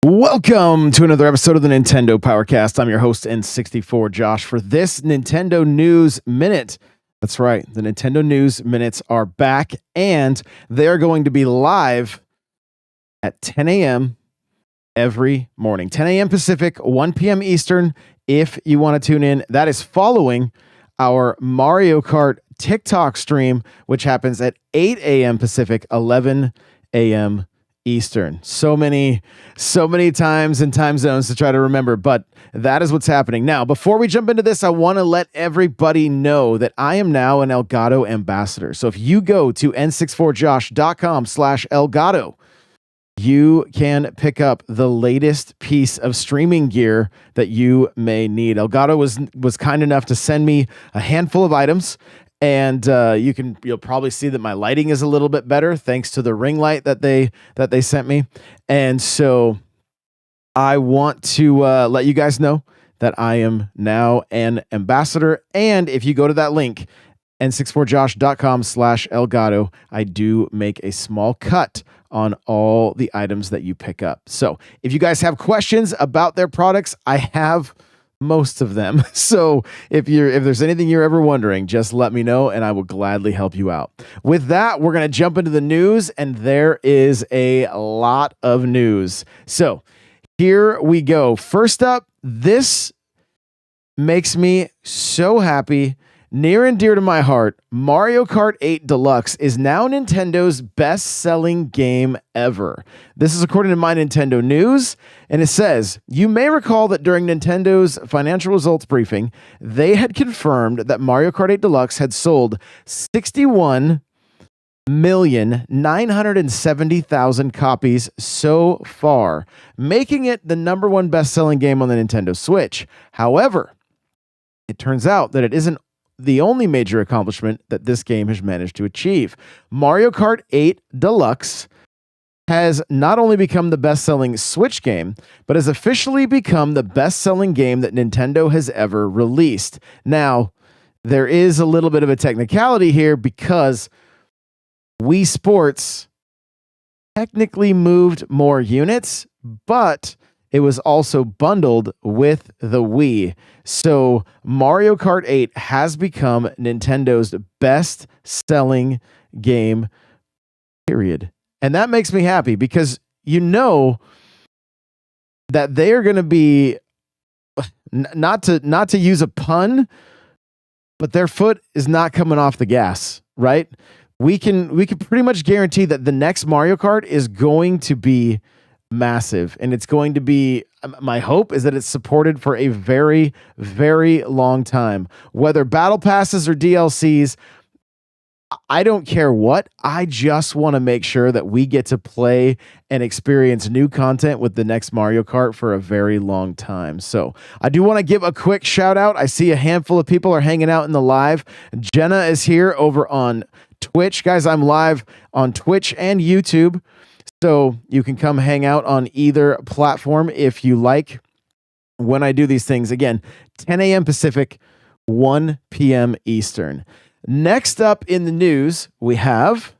Welcome to another episode of the Nintendo Powercast. I'm your host, N64 Josh, for this Nintendo News Minute. That's right, the Nintendo News Minutes are back, and they are going to be live at 10 a.m. every morning. 10 a.m. Pacific, 1 p.m. Eastern, if you want to tune in. That is following our Mario Kart TikTok stream, which happens at 8 a.m. Pacific, 11 a.m. Eastern. So many times and time zones to try to remember, but that is what's happening. Now, before we jump into this, I want to let everybody know that I am now an Elgato ambassador. So if you go to n64josh.com/Elgato, you can pick up the latest piece of streaming gear that you may need. Elgato was kind enough to send me a handful of items. And you'll probably see that my lighting is a little bit better thanks to the ring light that they sent me. And so I want to let you guys know that I am now an ambassador. And if you go to that link, n64josh.com/Elgato, I do make a small cut on all the items that you pick up. So if you guys have questions about their products, I have most of them. So if there's anything you're ever wondering, just let me know and I will gladly help you out. With that, we're going to jump into the news, and there is a lot of news. So here we go. First up, this makes me so happy. Near and dear to my heart, Mario Kart 8 Deluxe is now Nintendo's best-selling game ever. This is according to My Nintendo News, and it says, you may recall that during Nintendo's financial results briefing, they had confirmed that Mario Kart 8 Deluxe had sold 61,970,000 copies so far, making it the number one best-selling game on the Nintendo Switch. However, it turns out that it isn't the only major accomplishment that this game has managed to achieve. Mario Kart 8 Deluxe has not only become the best-selling Switch game, but has officially become the best-selling game that Nintendo has ever released. Now, there is a little bit of a technicality here because Wii Sports technically moved more units, but it was also bundled with the Wii. So Mario Kart 8 has become Nintendo's best-selling game, period. And that makes me happy because you know that they are going to be, not to use a pun, but their foot is not coming off the gas, right? We can pretty much guarantee that the next Mario Kart is going to be massive, and it's going to be, my hope is that it's supported for a very, very long time. Whether battle passes or DLCs, I don't care what. I just want to make sure that we get to play and experience new content with the next Mario Kart for a very long time. So I do want to give a quick shout out. I see a handful of people are hanging out in the live. Jenna is here over on Twitch. Guys, I'm live on Twitch and YouTube, so you can come hang out on either platform if you like when I do these things. Again, 10 a.m. Pacific, 1 p.m. Eastern. Next up in the news, we have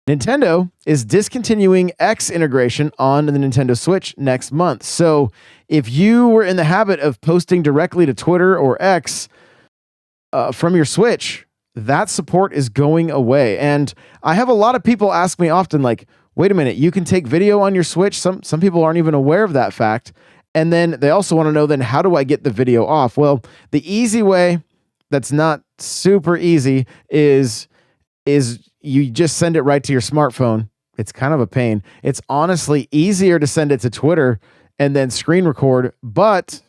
Nintendo is discontinuing X integration on the Nintendo Switch next month. So if you were in the habit of posting directly to Twitter or X from your Switch, that support is going away. And I have a lot of people ask me often, like, wait a minute, you can take video on your Switch? Some people aren't even aware of that fact. And then they also want to know, then how do I get the video off? Well, the easy way, that's not super easy, is you just send it right to your smartphone. It's kind of a pain. It's honestly easier to send it to Twitter and then screen record, but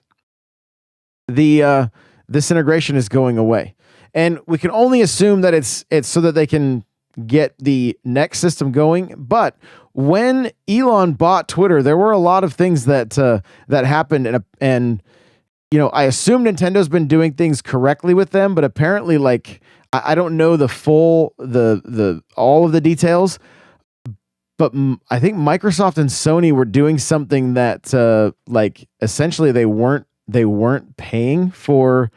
this integration is going away. And we can only assume that it's so that they can get the next system going. But when Elon bought Twitter, there were a lot of things that happened, and you know, I assume Nintendo's been doing things correctly with them, but apparently, like, I don't know the full all of the details, but I think Microsoft and Sony were doing something that like essentially they weren't paying for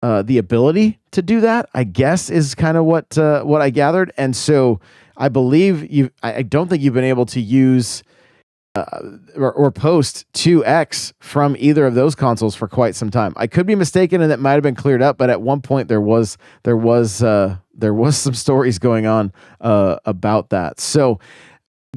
the ability to do that, I guess, is kind of what I gathered. And so I believe I don't think you've been able to use or post 2X from either of those consoles for quite some time. I could be mistaken, and that might have been cleared up. But at one point, there was some stories going on about that. So,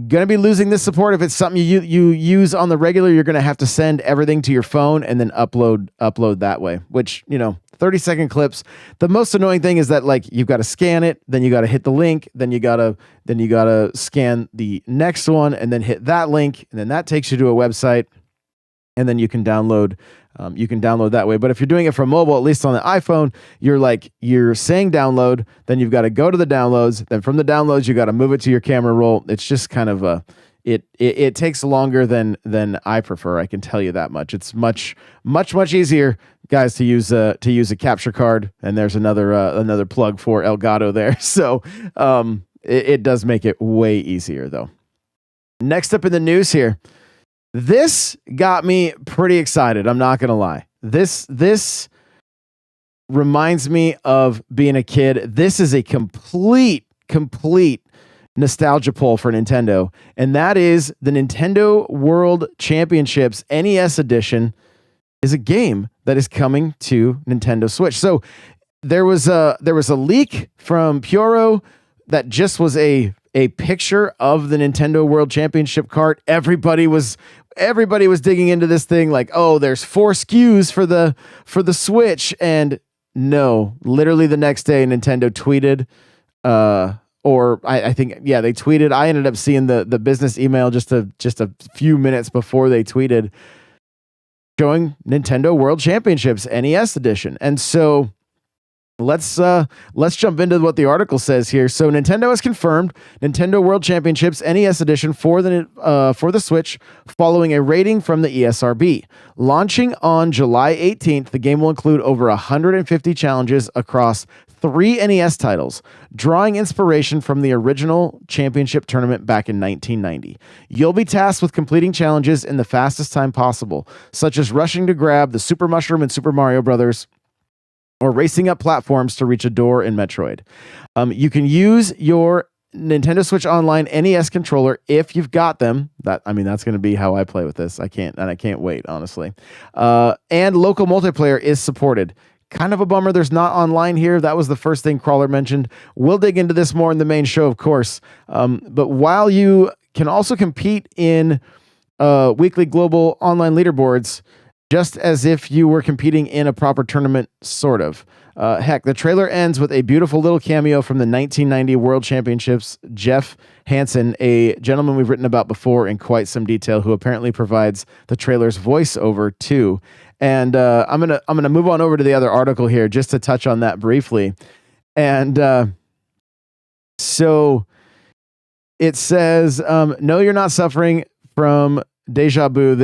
going to be losing this support. If it's something you use on the regular, you're going to have to send everything to your phone and then upload that way, which, 30-second clips. The most annoying thing is that, like, you've got to scan it, then you got to hit the link, then you got to scan the next one and then hit that link, and then that takes you to a website, and then you can download that way. But if you're doing it from mobile, at least on the iPhone, you're saying download, then you've got to go to the downloads, then from the downloads you got to move it to your camera roll. It's just kind of it takes longer than I prefer. I can tell you that much. It's much easier, guys, to use a capture card. And there's another plug for Elgato there. So it does make it way easier though. Next up in the news here, this got me pretty excited. I'm not gonna lie. This reminds me of being a kid. This is a complete nostalgia pull for Nintendo, and that is the Nintendo World Championships NES edition is a game that is coming to Nintendo Switch. So there was a leak from Puro that just was a picture of the Nintendo World Championship cart. Everybody was digging into this thing like, oh, there's 4 SKUs for the Switch, and no, literally the next day Nintendo tweeted, or I think, yeah, they tweeted. I ended up seeing the business email just a few minutes before they tweeted, showing Nintendo World Championships NES edition. And so let's jump into what the article says here. So Nintendo has confirmed Nintendo World Championships NES edition for the Switch following a rating from the ESRB. Launching on July 18th, the game will include over 150 challenges across 3 NES titles, drawing inspiration from the original championship tournament back in 1990. You'll be tasked with completing challenges in the fastest time possible, such as rushing to grab the Super Mushroom in Super Mario Bros., or racing up platforms to reach a door in Metroid. You can use your Nintendo Switch Online NES controller if you've got them. That's going to be how I play with this. I can't wait, honestly. And local multiplayer is supported. Kind of a bummer there's not online here. That was the first thing Crawler mentioned. We'll dig into this more in the main show, of course. But while you can also compete in weekly global online leaderboards, just as if you were competing in a proper tournament, sort of. Heck, the trailer ends with a beautiful little cameo from the 1990 World Championships, Jeff Hansen, a gentleman we've written about before in quite some detail, who apparently provides the trailer's voiceover too. And I'm gonna move on over to the other article here just to touch on that briefly. And so it says, no, you're not suffering from deja vu.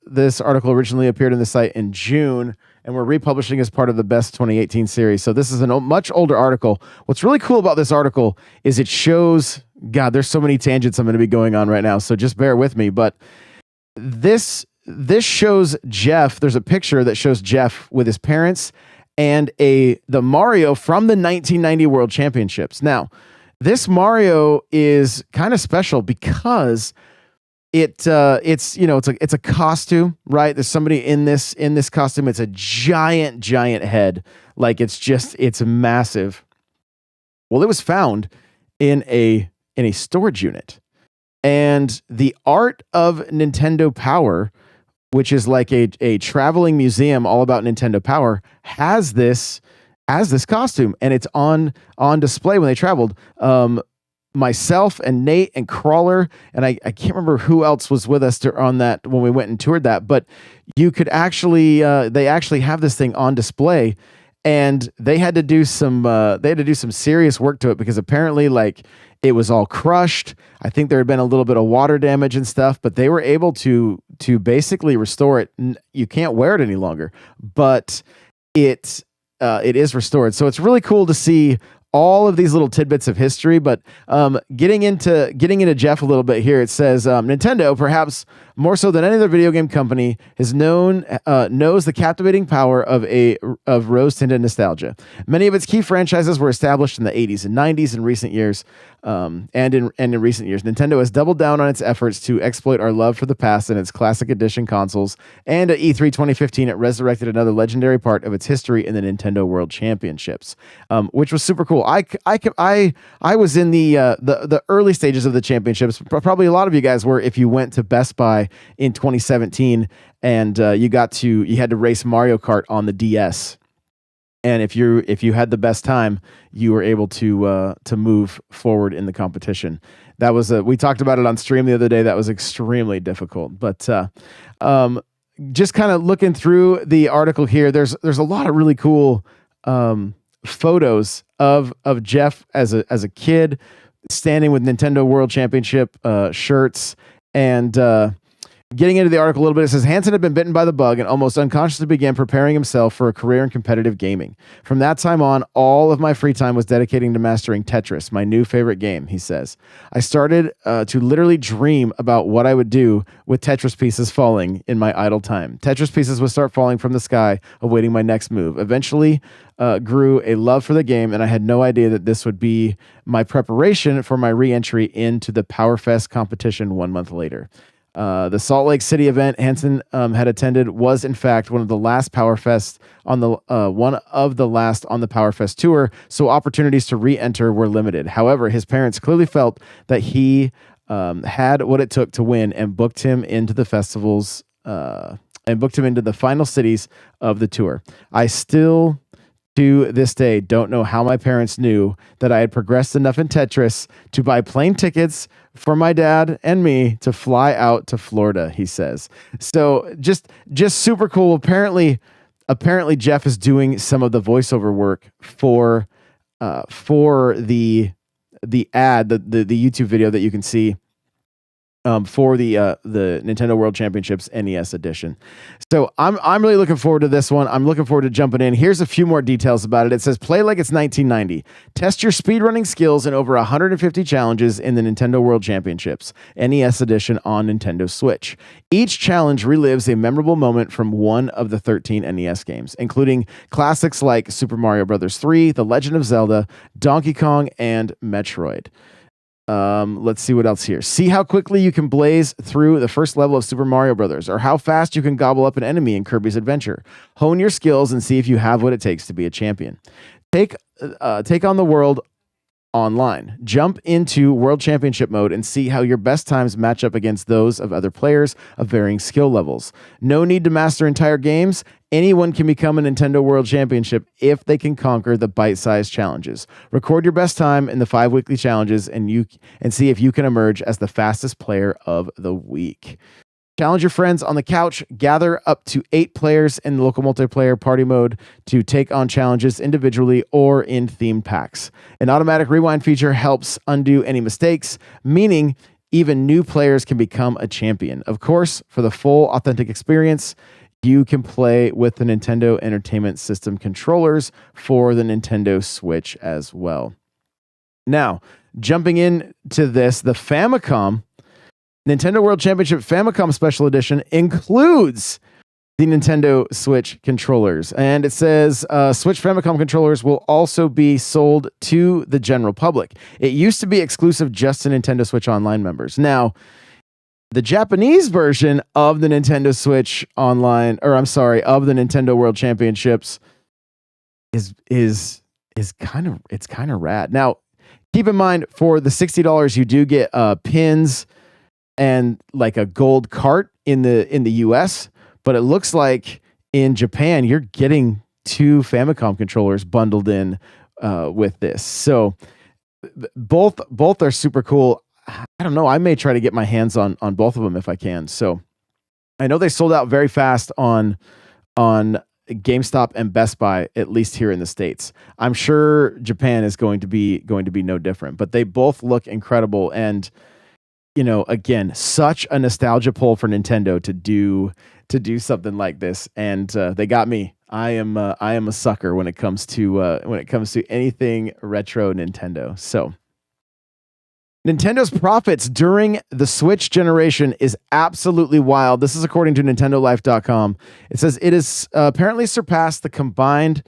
This article originally appeared in the site in June, and we're republishing as part of the Best 2018 series. So this is a much older article. What's really cool about this article is it shows, God, there's so many tangents I'm going to be going on right now, so just bear with me. But this shows Jeff. There's a picture that shows Jeff with his parents and the Mario from the 1990 World Championships. Now, this Mario is kind of special because it's a costume, right? There's somebody in this costume. It's a giant head. Like it's massive. Well, it was found in a storage unit, and the Art of Nintendo Power, which is like a traveling museum all about Nintendo Power, has this costume, and it's on display when they traveled. Myself and Nate and Crawler, and I can't remember who else was with us on that when we went and toured that, but you could actually they actually have this thing on display, and they had to do some serious work to it because apparently, like, it was all crushed. I think there had been a little bit of water damage and stuff, but they were able to basically restore it. You can't wear it any longer, but it is restored. So it's really cool to see all of these little tidbits of history. But getting into Jeff a little bit here, it says Nintendo, perhaps more so than any other video game company, knows the captivating power of rose-tinted nostalgia. Many of its key franchises were established in the 80s and 90s. In recent years, Nintendo has doubled down on its efforts to exploit our love for the past in its classic edition consoles. And at E3 2015, it resurrected another legendary part of its history in the Nintendo World Championships, which was super cool. I was in the early stages of the championships. Probably a lot of you guys were if you went to Best Buy in 2017 and you had to race Mario Kart on the DS. And if you had the best time, you were able to move forward in the competition. That was we talked about it on stream the other day. That was extremely difficult. But just kind of looking through the article here, there's a lot of really cool photos of Jeff as a kid standing with Nintendo World Championship shirts. And getting into the article a little bit, it says Hansen had been bitten by the bug and almost unconsciously began preparing himself for a career in competitive gaming. From that time on, all of my free time was dedicating to mastering Tetris, my new favorite game, he says. I started to literally dream about what I would do with Tetris pieces falling in my idle time. Tetris pieces would start falling from the sky, awaiting my next move. Eventually, grew a love for the game, and I had no idea that this would be my preparation for my re-entry into the PowerFest competition 1 month later. The Salt Lake City event Hansen had attended was, in fact, one of the last PowerFest on the PowerFest tour, so opportunities to re-enter were limited. However, his parents clearly felt that he had what it took to win and booked him into the festivals and booked him into the final cities of the tour. I still, to this day, don't know how my parents knew that I had progressed enough in Tetris to buy plane tickets for my dad and me to fly out to Florida, he says. So just super cool. Apparently Jeff is doing some of the voiceover work for the ad, the YouTube video that you can see for the Nintendo World Championships NES edition. So I'm really looking forward to this one. I'm looking forward to jumping in. Here's a few more details about it. It says play like it's 1990. Test your speedrunning skills in over 150 challenges in the Nintendo World Championships NES edition on Nintendo Switch. Each challenge relives a memorable moment from one of the 13 NES games, including classics like Super Mario Bros. 3, The Legend of Zelda, Donkey Kong, and Metroid. Let's see what else here. See how quickly you can blaze through the first level of Super Mario Brothers, or how fast you can gobble up an enemy in Kirby's Adventure. Hone your skills and see if you have what it takes to be a champion. Take on the world online. Jump into World Championship mode and see how your best times match up against those of other players of varying skill levels. No need to master entire games. Anyone can become a Nintendo World Championship if they can conquer the bite-sized challenges. Record your best time in the 5 weekly challenges and see if you can emerge as the fastest player of the week. Challenge your friends on the couch. Gather up to 8 players in the local multiplayer party mode to take on challenges individually or in themed packs. An automatic rewind feature helps undo any mistakes, meaning even new players can become a champion. Of course, for the full authentic experience, you can play with the Nintendo Entertainment System controllers for the Nintendo Switch as well. Now, jumping into this, the Famicom Nintendo World Championship Famicom Special Edition includes the Nintendo Switch controllers. And it says Switch Famicom controllers will also be sold to the general public. It used to be exclusive just to Nintendo Switch Online members. Now, the Japanese version of the Nintendo Switch Online, of the Nintendo World Championships is kind of rad. Now, keep in mind, for the $60 you do get pins and like a gold cart in the US, but it looks like in Japan you're getting 2 Famicom controllers bundled in with this. So both are super cool. I don't know. I may try to get my hands on both of them if I can. So I know they sold out very fast on GameStop and Best Buy, at least here in the States. I'm sure Japan is going to be no different, but they both look incredible. And you know, again, such a nostalgia pull for Nintendo to do something like this, and they got me. I am a sucker when it comes to anything retro Nintendo. So Nintendo's profits during the Switch generation is absolutely wild. This is according to NintendoLife.com. It says it has apparently surpassed the combined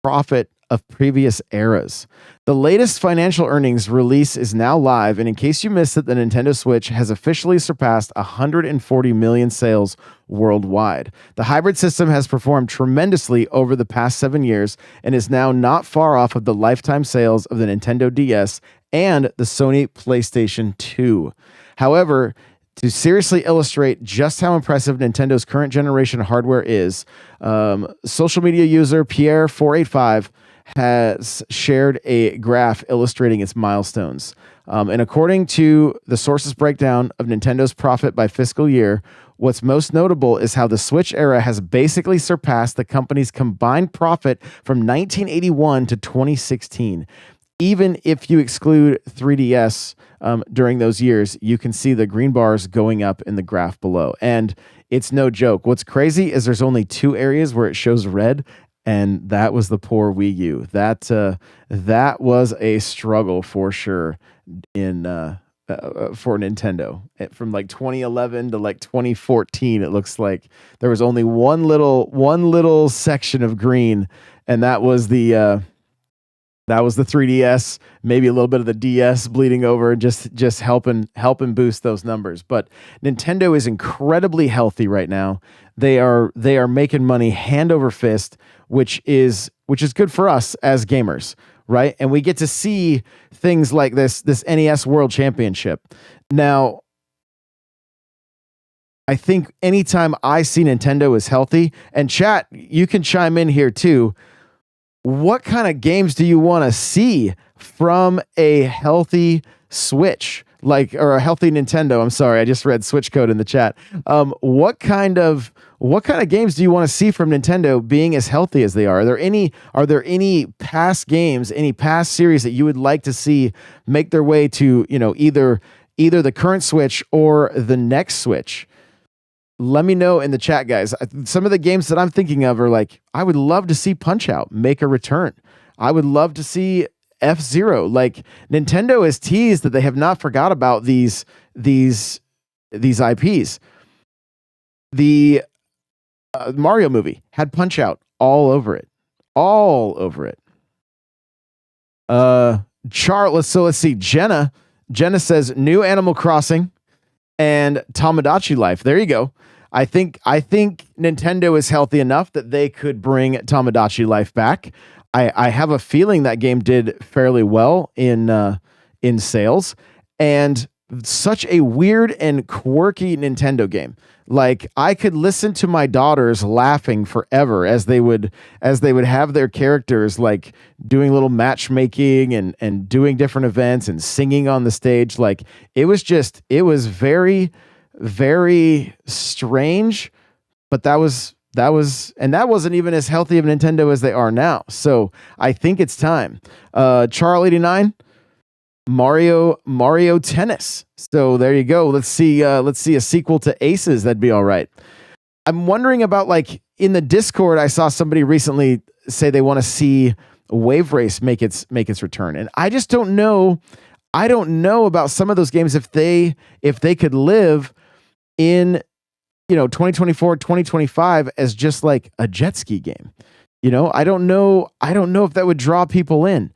profit of previous eras. The latest financial earnings release is now live, and in case you missed it, the Nintendo Switch has officially surpassed 140 million sales worldwide. The hybrid system has performed tremendously over the past 7 years and is now not far off of the lifetime sales of the Nintendo DS and the Sony PlayStation 2. However, to seriously illustrate just how impressive Nintendo's current generation hardware is, social media user Pierre485 has shared a graph illustrating its milestones. And according to the source's breakdown of Nintendo's profit by fiscal year, what's most notable is how the Switch era has basically surpassed the company's combined profit from 1981 to 2016. Even if you exclude 3DS during those years, you can see the green bars going up in the graph below. And it's no joke. What's crazy is there's only 2 areas where it shows red, and that was the poor Wii U. That was a struggle for sure for Nintendo. From like 2011 to like 2014, it looks like there was only one little section of green, and that was the 3DS, maybe a little bit of the DS bleeding over, just helping boost those numbers. But Nintendo is incredibly healthy right now. They are making money hand over fist, which is good for us as gamers, right? And we get to see things like this NES World Championship. Now, I think anytime I see Nintendo is healthy, and chat, you can chime in here too. What kind of games do you want to see from a healthy Switch, or a healthy Nintendo? I'm sorry, I just read Switch code in the chat. What kind of games do you want to see from Nintendo being as healthy as they are? Are there any past games, any past series that you would like to see make their way to, either the current Switch or the next Switch? Let me know in the chat, guys. Some of the games that I'm thinking of are like, I would love to see Punch-Out make a return. I would love to see F-Zero. Like, Nintendo has teased that they have not forgot about these IPs. The Mario movie had Punch-Out all over it. All over it. Let's see. Jenna says new Animal Crossing and Tamagotchi Life. There you go. I think Nintendo is healthy enough that they could bring Tamagotchi Life back. I have a feeling that game did fairly well in sales, and such a weird and quirky Nintendo game. Like, I could listen to my daughters laughing forever as they would have their characters like doing little matchmaking and doing different events and singing on the stage. Like, it was very, very strange, but that wasn't even as healthy of Nintendo as they are now. So I think it's time. Charles89, Mario Tennis. So there you go. Let's see a sequel to Aces. That'd be all right. I'm wondering about, like, in the Discord, I saw somebody recently say they want to see Wave Race make its return, and I just don't know. I don't know about some of those games if they could live in 2024, 2025 as just like a jet ski game. I don't know if that would draw people in.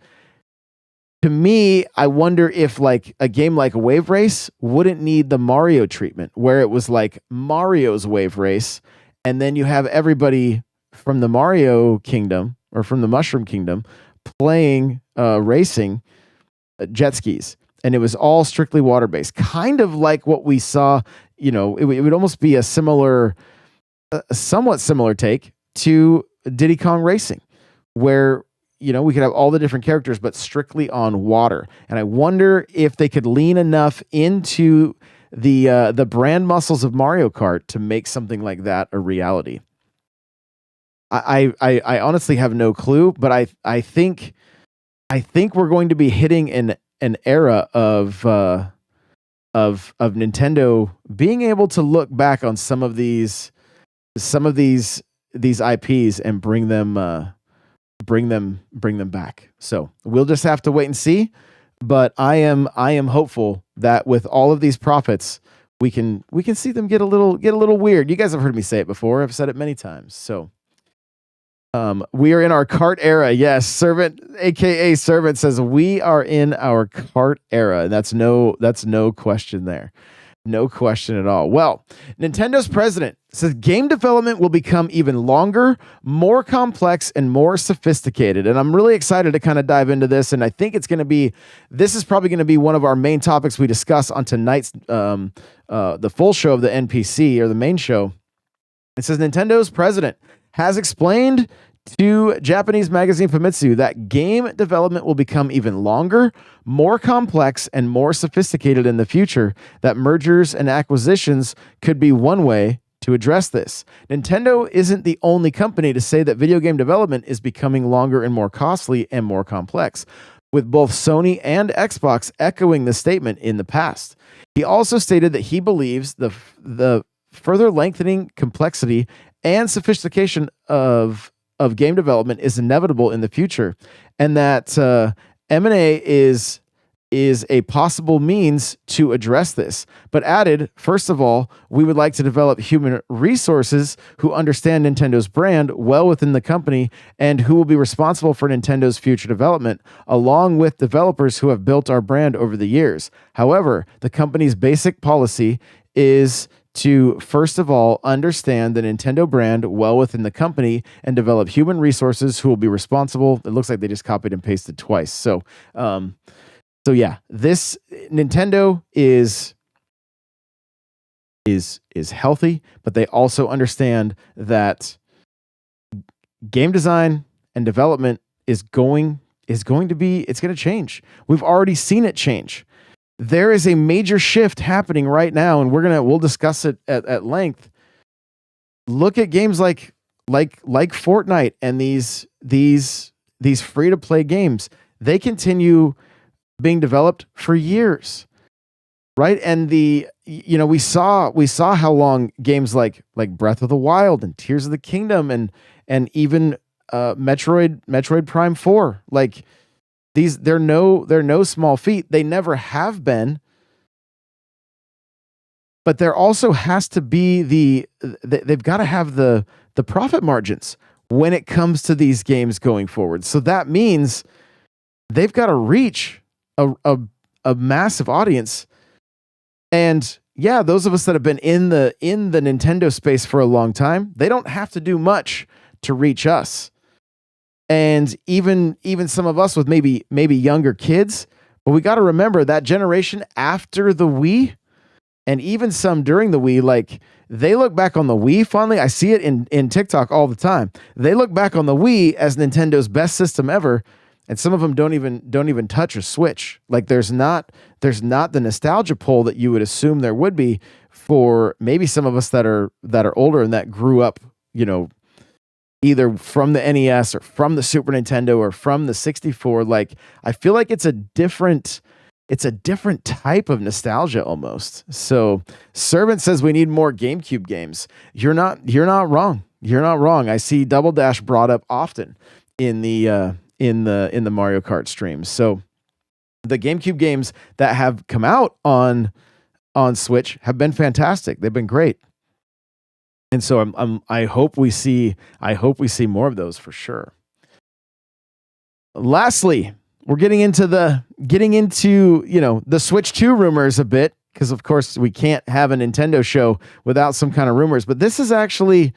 To me, I wonder if like a game like Wave Race wouldn't need the Mario treatment, where it was like Mario's Wave Race, and then you have everybody from the Mario Kingdom or from the Mushroom Kingdom playing racing jet skis, and it was all strictly water-based, kind of like what we saw. It would almost be a somewhat similar take to Diddy Kong Racing, where we could have all the different characters, but strictly on water. And I wonder if they could lean enough into the brand muscles of Mario Kart to make something like that a reality. I honestly have no clue, but I think we're going to be hitting an era of Nintendo being able to look back on some of these these IPs and bring them back. So we'll just have to wait and see. But I am hopeful that with all of these profits, we can see them get a little weird. You guys have heard me say it before. I've said it many times. So we are in our cart era. Yes, Servant, aka Servant, says we are in our cart era, and that's no question there. No question at all. Well, Nintendo's president says game development will become even longer, more complex, and more sophisticated. And I'm really excited to kind of dive into this. And I think this is probably going to be one of our main topics we discuss on tonight's, the full show of the NPC, or the main show. It says Nintendo's president has explained to Japanese magazine Famitsu that game development will become even longer, more complex, and more sophisticated in the future, that mergers and acquisitions could be one way to address this. Nintendo isn't the only company to say that video game development is becoming longer and more costly and more complex, with both Sony and Xbox echoing the statement in the past. He also stated that he believes the further lengthening complexity and sophistication of game development is inevitable in the future, and that M&A is a possible means to address this. But added, first of all, we would like to develop human resources who understand Nintendo's brand well within the company and who will be responsible for Nintendo's future development, along with developers who have built our brand over the years. However, the company's basic policy is to, first of all, understand the Nintendo brand well within the company and develop human resources who will be responsible. It looks like they just copied and pasted twice. So yeah, this Nintendo is healthy, but they also understand that game design and development is going to change. We've already seen it change. There is a major shift happening right now, and we'll discuss it at length. Look at games like Fortnite and these free to play games. They continue being developed for years, right? And we saw how long games like Breath of the Wild and Tears of the Kingdom and even Metroid Prime 4, like. They're no small feat. They never have been. But there also has to be they've got to have the profit margins when it comes to these games going forward. So that means they've got to reach a massive audience. And yeah, those of us that have been in the Nintendo space for a long time, they don't have to do much to reach us. And even some of us with maybe younger kids, but we got to remember that generation after the Wii, and even some during the Wii, like they look back on the Wii fondly. I see it in TikTok all the time. They look back on the Wii as Nintendo's best system ever, and some of them don't even touch a Switch. Like there's not the nostalgia pull that you would assume there would be for maybe some of us that are older and that grew up, either from the NES or from the Super Nintendo or from the 64. Like, I feel like it's a different type of nostalgia almost. So Servant says we need more GameCube games. You're not wrong. You're not wrong. I see Double Dash brought up often in the Mario Kart streams. So the GameCube games that have come out on Switch have been fantastic. They've been great. And so I hope we see more of those for sure. Lastly, we're getting into the Switch 2 rumors a bit, because of course we can't have a Nintendo show without some kind of rumors. But this is actually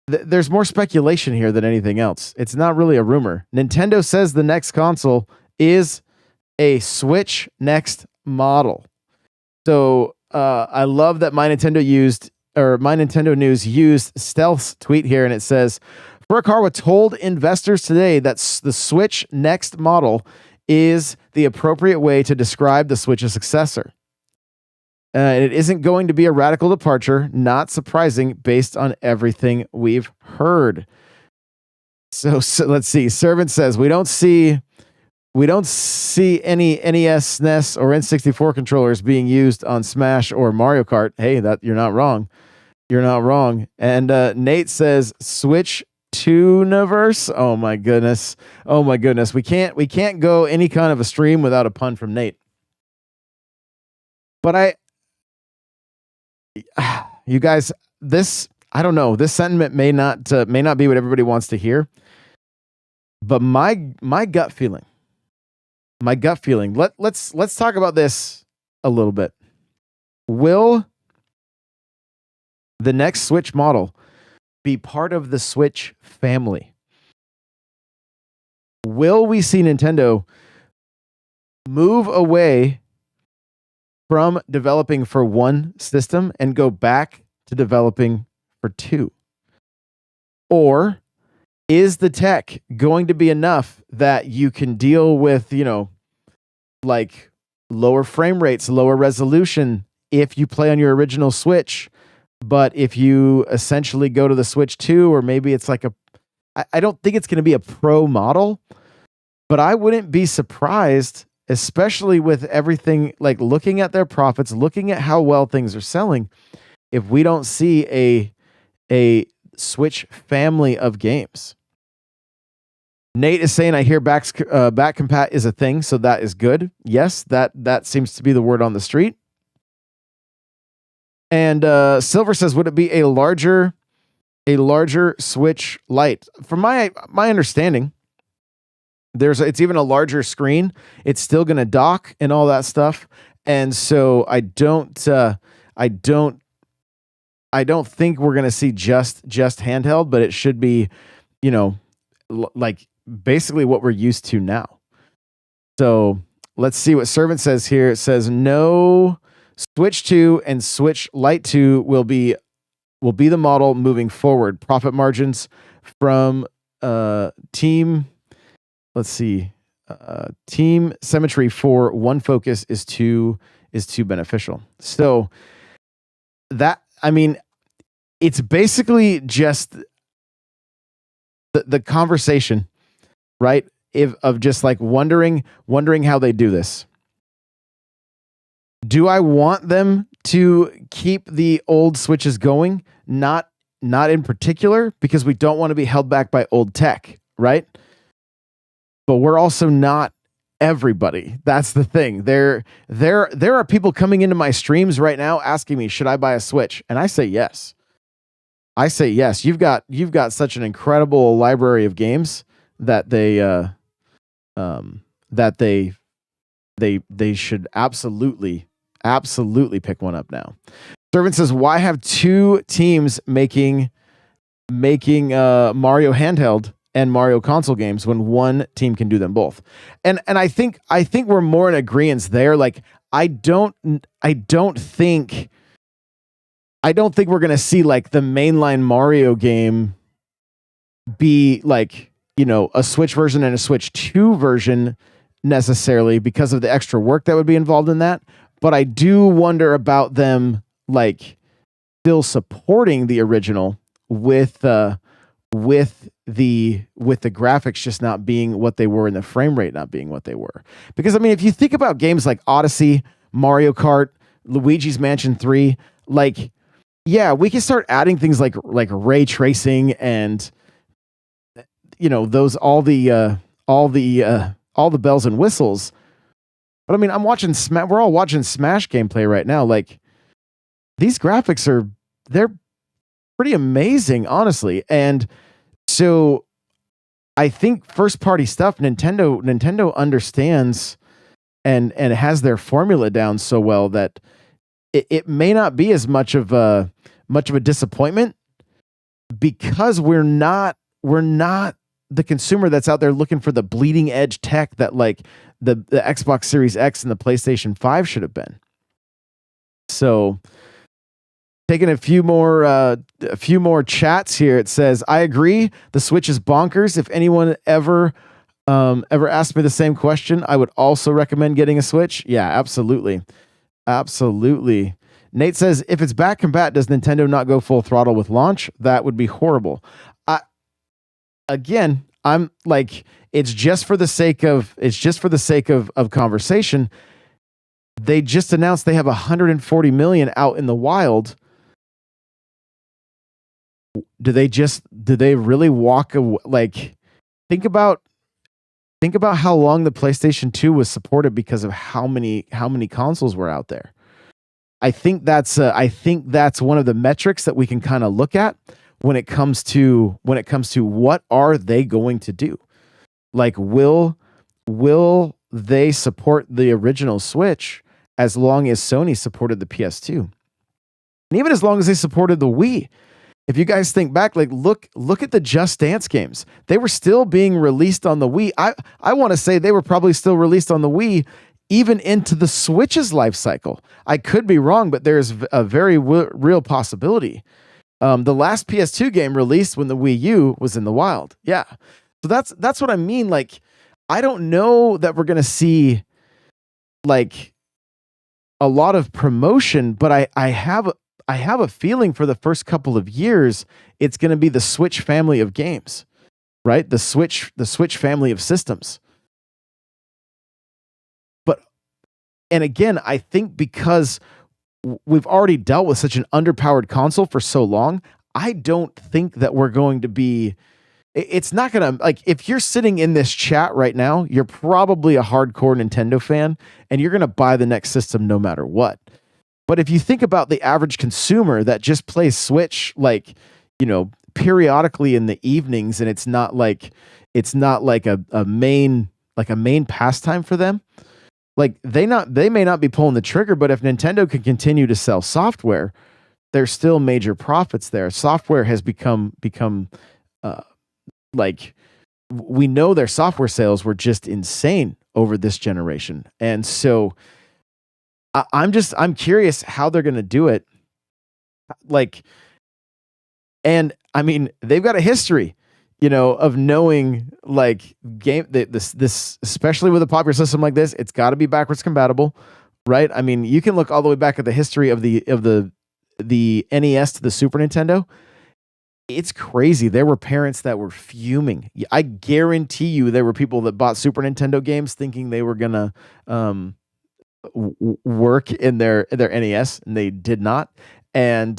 there's more speculation here than anything else. It's not really a rumor. Nintendo says the next console is a Switch Next model. So I love that My Nintendo News used Stealth's tweet here, and it says, Furukawa told investors today that the Switch Next model is the appropriate way to describe the Switch's successor. And it isn't going to be a radical departure, not surprising based on everything we've heard. So let's see. Servant says we don't see any NES, SNES, or N64 controllers being used on Smash or Mario Kart. Hey, that you're not wrong. You're not wrong. And Nate says Switch Tuniverse. Oh my goodness. Oh my goodness. We can't go any kind of a stream without a pun from Nate. But you guys, I don't know. This sentiment may not be what everybody wants to hear. But my gut feeling. Let's talk about this a little bit. Will the next Switch model be part of the Switch family? Will we see Nintendo move away from developing for one system and go back to developing for two? Or is the tech going to be enough that you can deal with, like lower frame rates, lower resolution if you play on your original Switch? But if you essentially go to the Switch 2, or maybe it's like I don't think it's going to be a pro model, but I wouldn't be surprised, especially with everything, like looking at their profits, looking at how well things are selling, if we don't see a Switch family of games. Nate is saying, I hear back compat is a thing, so that is good. Yes, that seems to be the word on the street. And Silver says, would it be a larger Switch Lite? From my understanding, it's even a larger screen. It's still going to dock and all that stuff. And so I don't think we're going to see just handheld, but it should be, like basically what we're used to now. So let's see what Servant says here. It says no. Switch 2 and Switch Lite 2 will be the model moving forward. Profit margins from Team Symmetry for one focus is too beneficial. So that, I mean, it's basically just the conversation, right? Of just like wondering how they do this. Do I want them to keep the old Switches going? Not in particular, because we don't want to be held back by old tech, right? But we're also not everybody. That's the thing. There are people coming into my streams right now asking me, should I buy a Switch? And I say yes. You've got such an incredible library of games that they should absolutely pick one up now. Servant says, why have two teams making Mario handheld and Mario console games when one team can do them both? And I think we're more in agreement there. Like I don't think we're gonna see like the mainline Mario game be like, a Switch version and a Switch 2 version necessarily, because of the extra work that would be involved in that. But I do wonder about them like still supporting the original with the graphics just not being what they were and the frame rate not being what they were. Because I mean, if you think about games like Odyssey, Mario Kart, Luigi's Mansion 3, like, yeah, we can start adding things like ray tracing and those all the bells and whistles. But I mean, we're all watching Smash gameplay right now. Like these graphics they're pretty amazing, honestly. And so I think first party stuff, Nintendo understands and has their formula down so well that it may not be as much of a disappointment, because we're not the consumer that's out there looking for the bleeding edge tech that like the Xbox Series X and the PlayStation 5 should have been. So taking a few more chats here. It says, I agree. The Switch is bonkers. If anyone ever asked me the same question, I would also recommend getting a Switch. Yeah, absolutely. Absolutely. Nate says, if it's back compat, does Nintendo not go full throttle with launch? That would be horrible. Again, I'm like, it's just for the sake of conversation. They just announced they have 140 million out in the wild. do they really walk away? Like, think about how long the PlayStation 2 was supported because of how many consoles were out there. I think that's one of the metrics that we can kind of look at when it comes to what are they going to do? Like, will they support the original Switch as long as Sony supported the PS2? And even as long as they supported the Wii. If you guys think back, like look at the Just Dance games. They were still being released on the Wii. I want to say they were probably still released on the Wii even into the Switch's life cycle. I could be wrong, but there's a very real possibility. The last PS2 game released when the Wii U was in the wild. Yeah. So that's what I mean. Like, I don't know that we're going to see like a lot of promotion, but I have a feeling for the first couple of years, it's going to be the Switch family of games, right? The Switch family of systems. And again, I think because we've already dealt with such an underpowered console for so long, I don't think that we're going to be, it's not going to, like, if you're sitting in this chat right now, you're probably a hardcore Nintendo fan and you're going to buy the next system no matter what. But if you think about the average consumer that just plays Switch, like, periodically in the evenings, and it's not like a main pastime for them, like they may not be pulling the trigger, but if Nintendo can continue to sell software, there's still major profits there. Software has become like, we know their software sales were just insane over this generation, and so I'm curious how they're going to do it. Like, and I mean, they've got a history, of knowing like this, especially with a popular system like this, it's got to be backwards compatible, right? I mean, you can look all the way back at the history of the NES to the Super Nintendo. It's crazy. There were parents that were fuming. I guarantee you there were people that bought Super Nintendo games thinking they were going to work in their NES, and they did not. And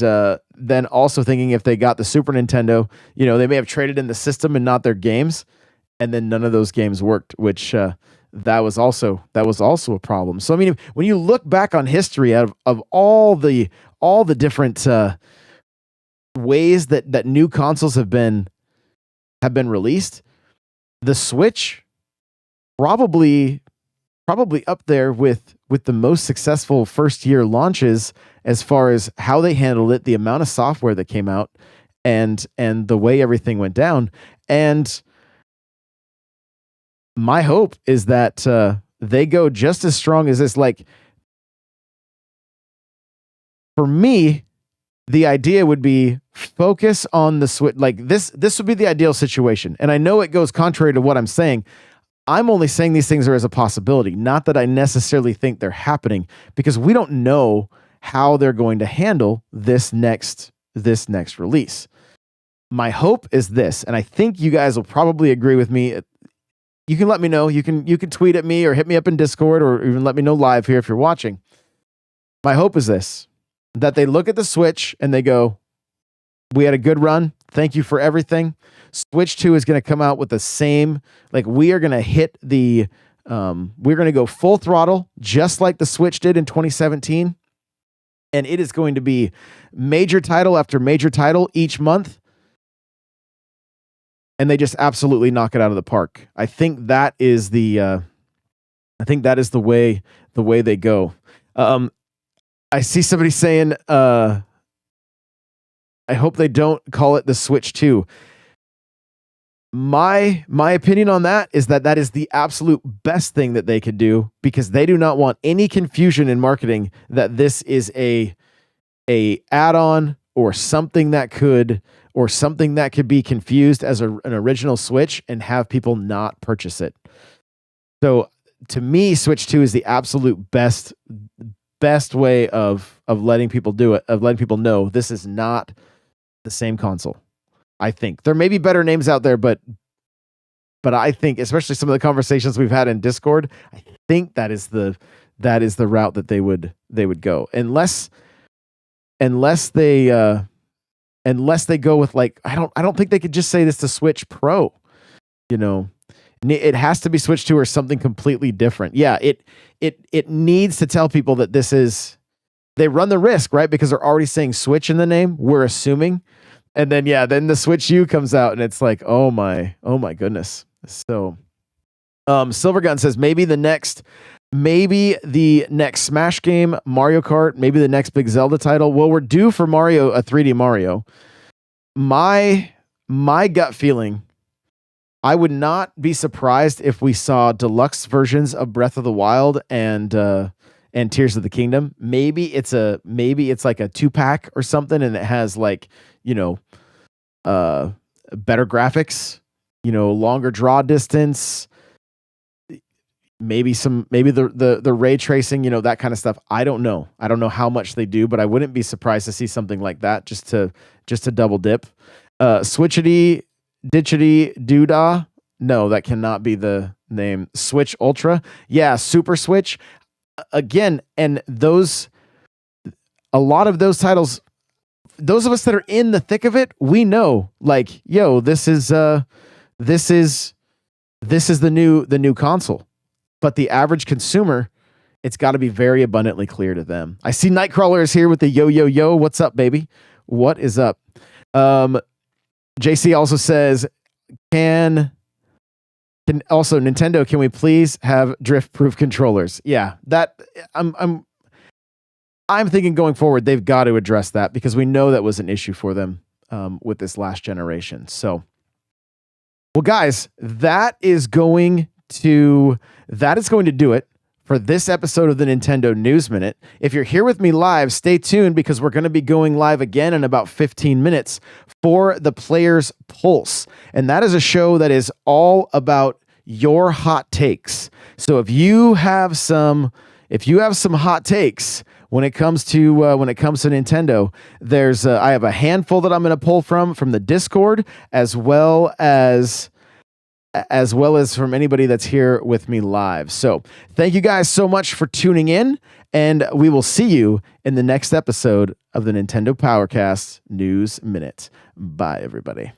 then also thinking if they got the Super Nintendo, they may have traded in the system and not their games, and then none of those games worked, which that was also a problem. So I mean, when you look back on history of all the different ways that new consoles have been released, the Switch probably up there with the most successful first year launches as far as how they handled it, the amount of software that came out, and the way everything went down. And my hope is that they go just as strong as this. Like, for me, the idea would be focus on the Switch. Like, this would be the ideal situation. And I know it goes contrary to what I'm saying. I'm only saying these things are as a possibility, not that I necessarily think they're happening, because we don't know how they're going to handle this next release. My hope is this, and I think you guys will probably agree with me. You can let me know. You can tweet at me or hit me up in Discord, or even let me know live here if you're watching. My hope is this, that they look at the Switch and they go, we had a good run. Thank you for everything. Switch 2 is going to come out with the same, like, we are going to hit the, we're going to go full throttle, just like the Switch did in 2017. And it is going to be major title after major title each month. And they just absolutely knock it out of the park. I think that is the way they go. I see somebody saying, I hope they don't call it the Switch 2. My opinion on that is that is the absolute best thing that they could do, because they do not want any confusion in marketing that this is a add-on or something that could be confused as an original Switch and have people not purchase it. So to me, Switch 2 is the absolute best way of letting people do it, of letting people know this is not the same console. I think there may be better names out there, but I think, especially some of the conversations we've had in Discord, I think that is the route that they would go, unless they unless they go with like, I don't think they could just say this to Switch Pro. You know, it has to be Switch 2 or something completely different. Yeah, it needs to tell people that this is, they run the risk, right? Because they're already saying Switch in the name, we're assuming. And then then the Switch U comes out and it's like, oh my goodness. So Silvergun says maybe the next Smash game, Mario Kart, maybe the next big Zelda title. Well, we're due for Mario, a 3D Mario. My gut feeling, I would not be surprised if we saw deluxe versions of Breath of the Wild and Tears of the Kingdom. Maybe it's like a 2-pack or something, and it has like, better graphics, longer draw distance, maybe the ray tracing, that kind of stuff. I don't know how much they do, but I wouldn't be surprised to see something like that just to double dip. Switchity Ditchity Doodah. No, that cannot be the name. Switch Ultra. Yeah, Super Switch. Again, and a lot of those titles, those of us that are in the thick of it, we know, like, yo, this is the new console. But the average consumer, it's got to be very abundantly clear to them. I see Nightcrawler is here with the yo. What's up, baby? What is up? JC also says, can also Nintendo, can we please have drift-proof controllers? Yeah, that I'm thinking going forward, they've got to address that because we know that was an issue for them with this last generation. So, well, guys, that is going to do it for this episode of the Nintendo News Minute. If you're here with me live, stay tuned because we're going to be going live again in about 15 minutes for the Player's Pulse. And that is a show that is all about your hot takes. So if you have some hot takes when it comes to Nintendo, there's I have a handful that I'm going to pull from the Discord, as well as from anybody that's here with me live. So thank you guys so much for tuning in, and we will see you in the next episode of the Nintendo Powercast News Minute. Bye, everybody.